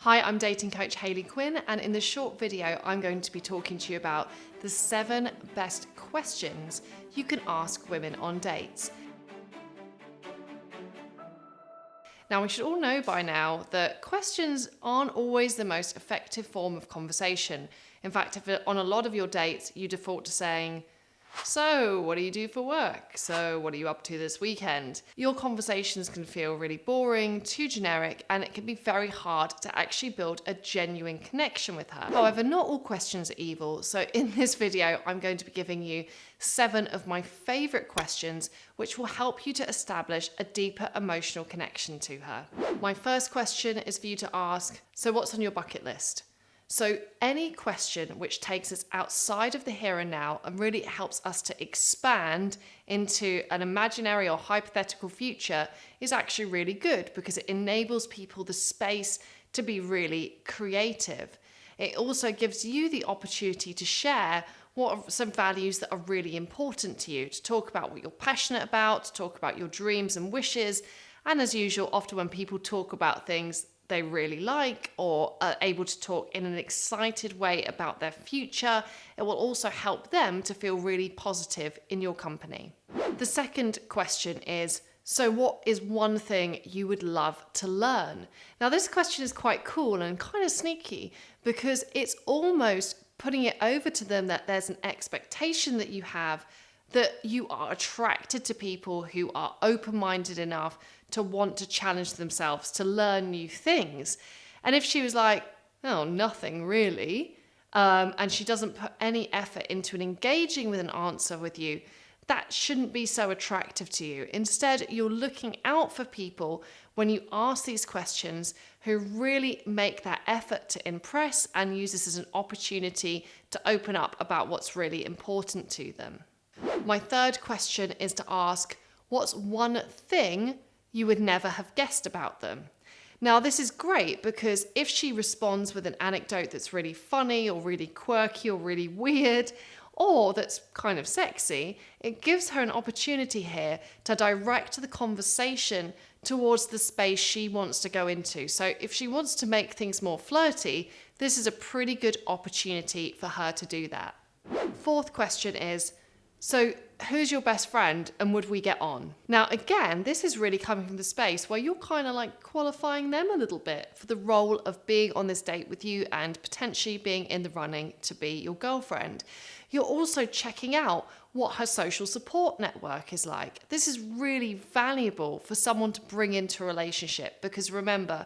Hi, I'm dating coach Hayley Quinn, and in this short video, I'm going to be talking to you about the 7 best questions you can ask women on dates. Now, we should all know by now that questions aren't always the most effective form of conversation. In fact, if on a lot of your dates, you default to saying, "So, what do you do for work? So, what are you up to this weekend?" Your conversations can feel really boring, too generic, and it can be very hard to actually build a genuine connection with her. However, not all questions are evil, so in this video, I'm going to be giving you 7 of my favorite questions, which will help you to establish a deeper emotional connection to her. My first question is for you to ask, so what's on your bucket list? So any question which takes us outside of the here and now and really helps us to expand into an imaginary or hypothetical future is actually really good because it enables people the space to be really creative. It also gives you the opportunity to share what are some values that are really important to you, to talk about what you're passionate about, to talk about your dreams and wishes. And as usual, often when people talk about things they really like or are able to talk in an excited way about their future, it will also help them to feel really positive in your company. The second question is, so what is one thing you would love to learn? Now, this question is quite cool and kind of sneaky because it's almost putting it over to them that there's an expectation that you have that you are attracted to people who are open-minded enough to want to challenge themselves, to learn new things. And if she was like, oh, nothing really, and she doesn't put any effort into engaging with an answer with you, that shouldn't be so attractive to you. Instead, you're looking out for people when you ask these questions who really make that effort to impress and use this as an opportunity to open up about what's really important to them. My third question is to ask, what's one thing you would never have guessed about them? Now, this is great because if she responds with an anecdote that's really funny or really quirky or really weird, or that's kind of sexy, it gives her an opportunity here to direct the conversation towards the space she wants to go into. So if she wants to make things more flirty, this is a pretty good opportunity for her to do that. Fourth question is, so who's your best friend and would we get on? Now, again, this is really coming from the space where you're kind of like qualifying them a little bit for the role of being on this date with you and potentially being in the running to be your girlfriend. You're also checking out what her social support network is like. This is really valuable for someone to bring into a relationship because remember,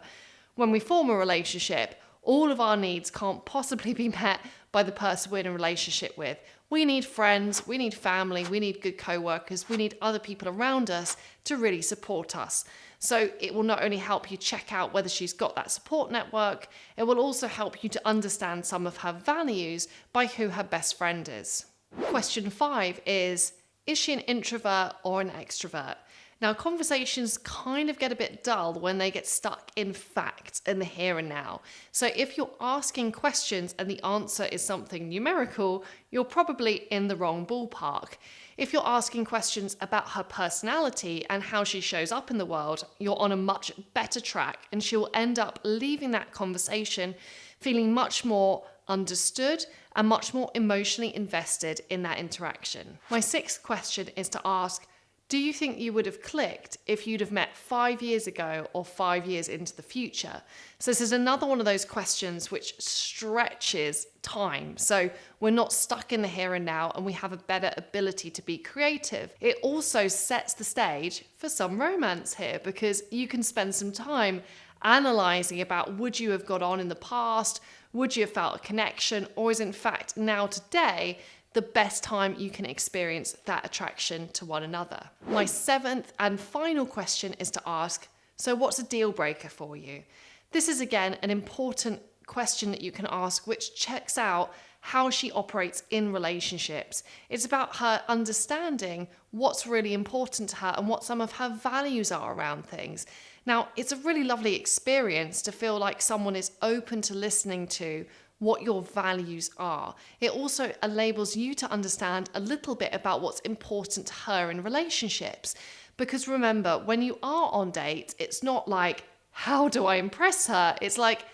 when we form a relationship, all of our needs can't possibly be met by the person we're in a relationship with. We need friends, we need family, we need good co-workers, we need other people around us to really support us. So it will not only help you check out whether she's got that support network, it will also help you to understand some of her values by who her best friend is. Question 5 is she an introvert or an extrovert? Now, conversations kind of get a bit dull when they get stuck in facts in the here and now. So if you're asking questions and the answer is something numerical, you're probably in the wrong ballpark. If you're asking questions about her personality and how she shows up in the world, you're on a much better track and she'll end up leaving that conversation feeling much more understood and much more emotionally invested in that interaction. My 6th question is to ask, do you think you would have clicked if you'd have met 5 years ago or 5 years into the future? So this is another one of those questions which stretches time. So we're not stuck in the here and now and we have a better ability to be creative. It also sets the stage for some romance here because you can spend some time analysing about would you have got on in the past, would you have felt a connection, or is in fact now today the best time you can experience that attraction to one another. My 7th and final question is to ask, so what's a deal breaker for you? This is again an important question that you can ask which checks out how she operates in relationships. It's about her understanding what's really important to her and what some of her values are around things. Now, it's a really lovely experience to feel like someone is open to listening to what your values are. It also enables you to understand a little bit about what's important to her in relationships. Because remember, when you are on dates, it's not like, how do I impress her? It's like,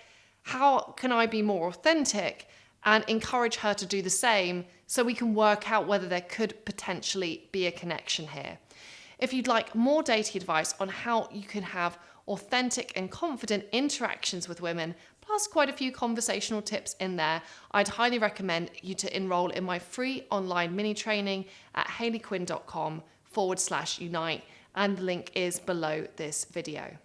How can I be more authentic? And encourage her to do the same so we can work out whether there could potentially be a connection here. If you'd like more dating advice on how you can have authentic and confident interactions with women, plus quite a few conversational tips in there, I'd highly recommend you to enroll in my free online mini training at hayleyquinn.com/unite, and the link is below this video.